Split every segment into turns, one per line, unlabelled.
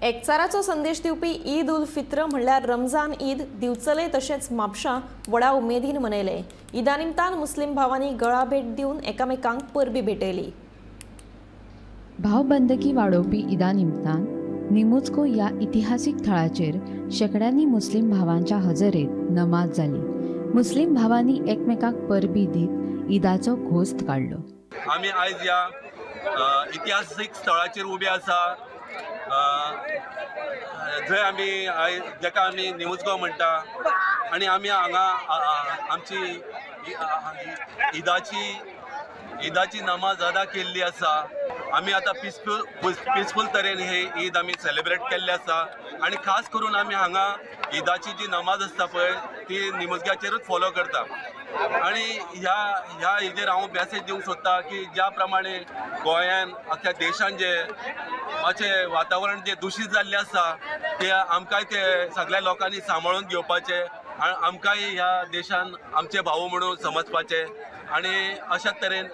एकचाराचो संदेश दिवपी ईद उल फित्र म्हणल्यार रमजान ईद दिवचले तशेंच म्हापशां व्हडा उमेदीन मनयले। ईदा निमतान मुस्लिम भावांनी गळा भेट दिवन एकामेकांक परबी भेटयली।
भावबंदकी वाडोवपी ईदा निमतान निमुच्को ह्या इतिहासीक थळाचेर शेकड्यांनी मुस्लिम भावांच्या हजेरेत नमाज जाली। मुस्लिम भावांनी एकमेकांक परबी दीत ईदाचो घोस्त काढलो।
आमी आयज ह्या इतिहासीक स्थळाचेर उबे आसा, जंय आमी जेका आमी निमुजगांव म्हणटा, आनी आमी हांगा आमची ईदाची नमाज अदा केल्ली आसा। आमी आतां पिसफूल तरेन हे ईद आमी सेलिब्रेट केल्ले आसा आनी खास करून आमी हांगा ईदाची जी नमाज आसता पळय ती निमुजग्याचेरूच फॉलो करता। आनी ह्या हेजेर हांव मॅसेज दिवंक सोदता की ज्या प्रमाणे गोंयान अख्ख्या देशान जे मातशें वातावरण जे दुशीत जाल्लें आसा ते आमकांय ते सगळ्या लोकांनी सांबाळून घेवपाचें आनी आमकांय ह्या देशान आमचे भाऊ म्हणून समजपाचे आनी अशा तरेन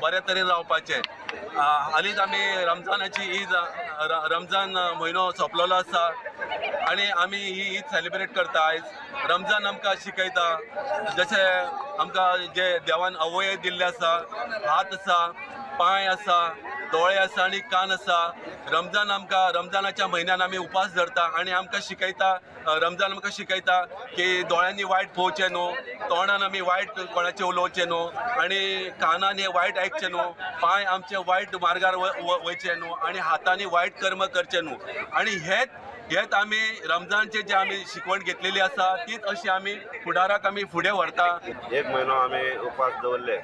बऱ्या तरेन रावपाचें। हालींच आमी रमजानाची ईद रमजान म्हयनो सोंपलेलो आसा आनी आमी ही ईद सेलिब्रेट करता। आयज रमजान आमकां शिकयता जशें आमकां जे देवान अवयव दिल्ले आसा, हात आसा, पांय आसा, दोळे आसा आनी कान आसा। रमजानाच्या म्हयन्यान आमी उपास धरता आनी आमकां शिकयता, रमजान आमकां शिकयता की दोळ्यांनी वायट पळोवचें न्हू, तोंडान आमी वायट कोणाचें उलोवचें न्हू आनी कानान हे वायट आयकचें न्हू, पांय आमचे वायट मार्गार वयचे न्हू आनी हातांनी वायट कर्म करचें न्हू। आनी हेच आमी रमजानचे जे आमी शिकवण घेतलेली आसा तीच अशी आमी फुडाराक आमी फुडें व्हरता।
एक म्हयनो आमी उपास दवरले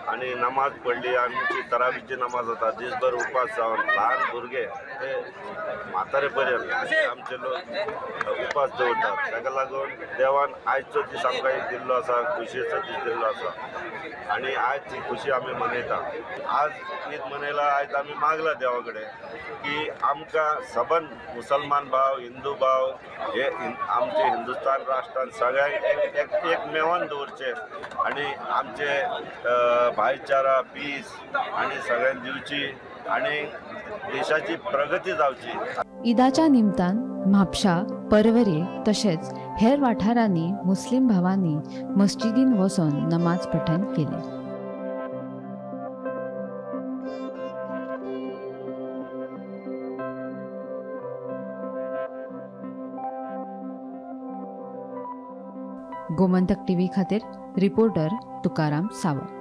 आनी नमाज पडली। आमची तरावीची नमाज जाता, दिसभर उपास जावन ल्हान भुरगे ते म्हातारे पर्यंत आमचे लोक उपास दवरतात। ताका लागून देवान आयजचो दीस आमकां एक दिल्लो आसा, खुशयेचो दीस दिल्लो आसा आनी आयज ती खुशी आमी मनयता। आज ईद मनयला, आयज आमी मागला देवा कडेन की आमकां सबंद मुसलमान भाव, हिंदू भाव हे आमचे हिंदुस्तान राष्ट्रान सगळ्यांक एक मेळोन दवरचे आनी आमचे भाईचारा, पीस आनी सगळ्यांक दिवची आनी देशाची प्रगती जावची।
ईदाच्या निमतान म्हापशा, परवरे तशेंच हेर वाठारांनी मुस्लिम भावांनी मस्जिदीन वचोन नमाज पठण केले। गोमंतक टीव्ही खातीर रिपोर्टर तुकाराम सावंत।